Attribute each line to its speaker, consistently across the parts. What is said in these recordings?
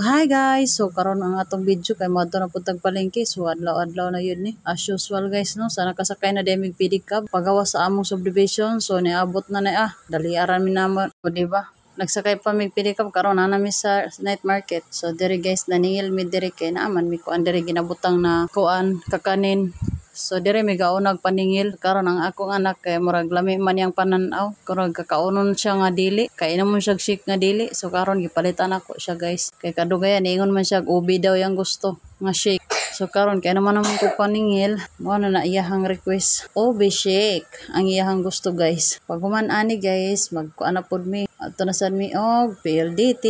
Speaker 1: Hi guys! So karon ang atong video kay moadto na pud tag palengke. So adlaw-adlaw na yun ni. As usual guys no, sana kasakay na demi pedicab pagawas sa among subdivision. So niabot na dali aran mi namon, o di ba? Nagsakay pa mig pedicab karon na mi sa night market. So diri guys naningil mi diri kay naaman mi kuan diri ginabutang na kuan kakanin. So dire mi gaunag paningil karon ang akong anak kay murag lami man yang pananaw kurag kakaunon siya nga dili kay inamon siya shake nga dili. So karon gipalitan ako siya guys kay kadugayan ingon man siya ubi daw yang gusto nga shake. So karon kay naman ko paningil mo na iyahang request ubi shake ang iyahang gusto guys. Pag human ani guys magkuan na pud mi ato na sad mi og PLDT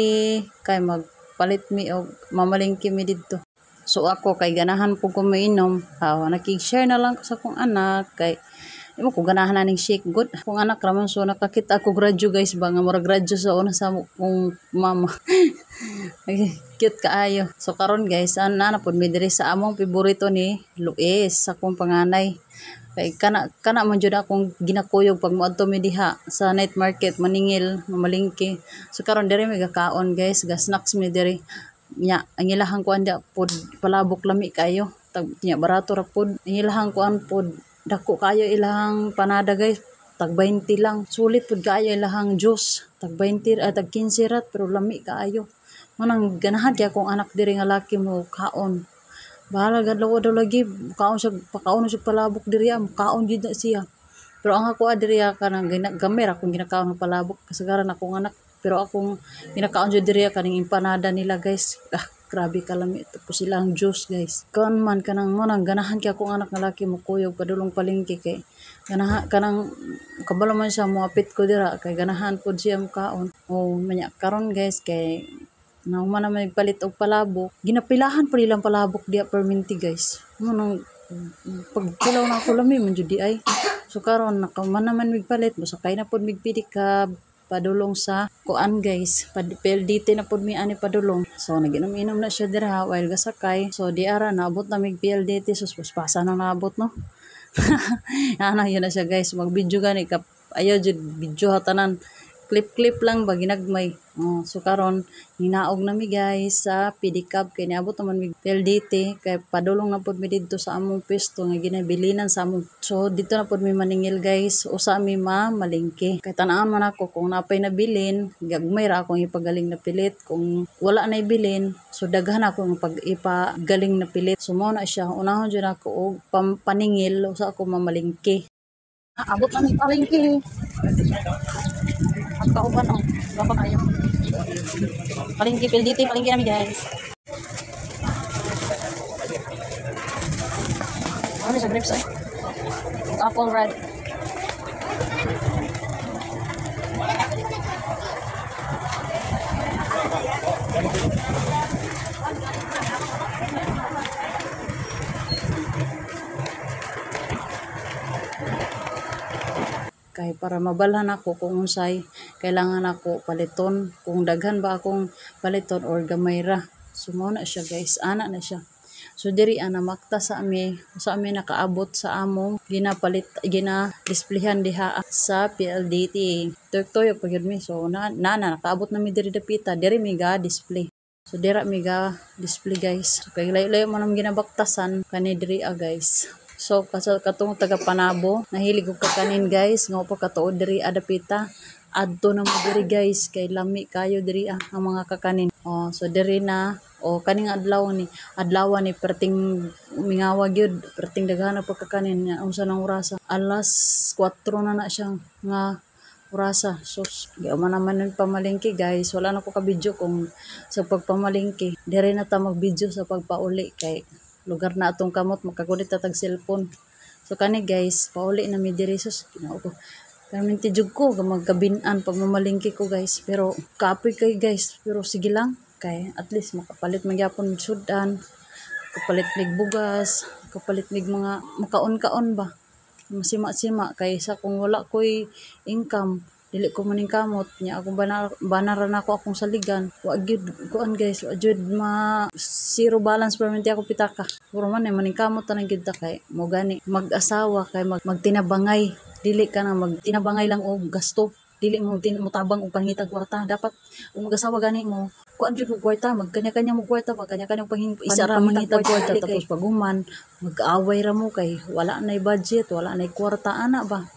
Speaker 1: kay magpalit mi og mamalingki mi didto. So ako kay ganahan po ko mainom, nakig-share na lang ko sa akong anak kay imo ko ganahan na ning shake good. Akong anak raman so nakakita ako gradyo guys ba nga mura gradyo sa una sa kong mama. Cute kaayo. So karon guys ana pud mi diri sa among paborito ni Luis sa akong panganay. Kay kana man jud akong ginakuyog pag moadto mi diha sa night market maningil mamalingki. So karon diri mi gakaon guys, ga snacks mi diri. Nya ang ilahang kuan da pod palabok lami kayo tag nya barato ra pod ang ilahang kuan pod dako kayo ilahang panada guys tag 20 lang sulit pod kayo ilahang juice tag 20 tag 15 rat pero lami kaayo manang ganahan kay akong anak diri nga laki mo kaon bahala gadlaw daw lagi kaon siya pakaon siya palabok diri kaon jud na siya pero ang ako diri kanang gamay ra kung ginakaon ng palabok kasagaran akong anak. Pero akong pinakaon jud diri kaning empanada nila guys. Grabe kalami tapos silang juice guys. Kon man kanang mo nang ganahan kay akong anak nga laki mo kuyog padulong palengke kay ganahan kanang kabalo man siya moapit ko dira kay ganahan pud siya kaon. O manya karon guys kay nahuman na magpalit og palabok. Ginapilahan pa nilang palabok diya perminti guys. Mo nang pagkulaw na ako lami man jud di ay. So karon nakaman naman migpalit musakay na pud mig pedicab padulong sa kuan guys PLDT na pud mi ani padulong. So naginom-inom na siya dira while gasakay. So di ara naabot na mig PLDT sus paspasa na naabot no. Ana yun na siya guys mag-video gani kap ayo jud video hatanan clip lang ba ginagmay. So karon hinaog na mi guys sa pedicab kay niabot naman mig PLDT kay padulong na pud mi didto sa among pwesto nga ginabilinan sa among. So dito na pud mi maningil guys usa mi malingki kay tan-aon man ako kung napay nabilin gagmay ra akong ipagaling na pilit kung wala na ibilin so daghan ako ng ipagaling na pilit. So mo na siya unahon jud ako og paningil usa ako mamalingki. Abot na mi palingki. Ang kauban o. Gapa kayo. Palingki, PLDT, palingki namin guys. Ano sa grapes ay? Apple red. Kay para mabalhan ako kung unsay kailangan ako paliton kung daghan ba akong paliton or gamay ra. So mo na siya guys ana na siya. So diri ana makta sa ami nakaabot sa among displayhan diha sa PLDT tuyok pagyud mi. So na nakaabot na mi diri dapita diri mi ga display. So dira mi ga display guys. So kay layo-layo man ang ginabaktasan kani diri guys. So katong taga Panabo nahilig og kakanin guys nga pa katuod diri adapita adto na mo diri guys kay lami kayo diri ang mga kakanin. So diri na kaning adlawan ni perting mingawag gyud perting daghan pa kakanin nya unsa nang orasa alas 4 na siya nga orasa. So di man naman ng pamalingki guys wala na ko ka video kung sa pagpamalingki diri na ta mag video sa pagpauli kay lugar na atong kamot makagulit ta tag cellphone. So kani guys pauli na mi diri sus kinao ko perminti jud ko magkabin-an pag mamalingki ko guys pero kapoy kay guys pero sige lang kay at least makapalit magyapon sudan kapalit mig bugas kapalit mig mga makaon-kaon ba masima-sima kaysa kung wala koy income dili ko maning kamot nya akong banaran ako akong saligan wa gyud kuan guys wa gyud zero balance permanente ako pitaka puro man maning kamot tanang gyud ta kay mo gani mag-asawa kay magtinabangay dili ka na magtinabangay lang og gasto dili mo tabang og pangitag kwarta dapat kung mag-asawa gani mo magkuan jud og kwarta, magkanya-kanya mo kwarta, magkanya-kanya isa ra mangitag kwarta tapos paguman mag-away ra mo kay wala nay budget, wala nay kwarta ana ba.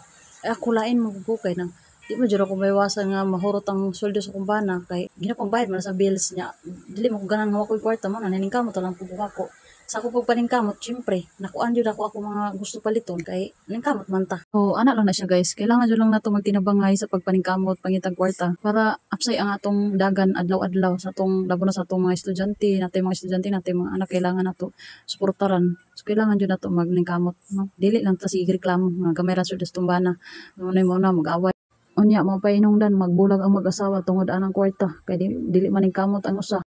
Speaker 1: Ako lain mo ko kay nang di mo jud ako maiwasan nga mahurot ang sweldo sa kumbana kay ginapambayad man sa bills niya. Dili mo ko ganan nga wako'y kwarta mo naniningkamot lang pud ako. Sa ako pag paningkamot, syempre, nakuan jud ako mga gusto paliton kay ningkamot man ta. So, ana lang na siya guys. Kailangan jud lang nato magtinabangay sa pagpaningkamot, pangitag kwarta para apsay ang atong dagan adlaw-adlaw sa atong labo na sa atong mga estudyante, natay mga estudyante, natay mga anak kailangan nato suportaran. So, kailangan jud nato magningkamot, no? Dili lang ta sige reklamo nga gamay ra jud sa tumbana. Mo na mag-away. Unya, mapainungdan, magbulag ang mag-asawa tungod anang kwarta. Kaya dili maningkamot ang usa.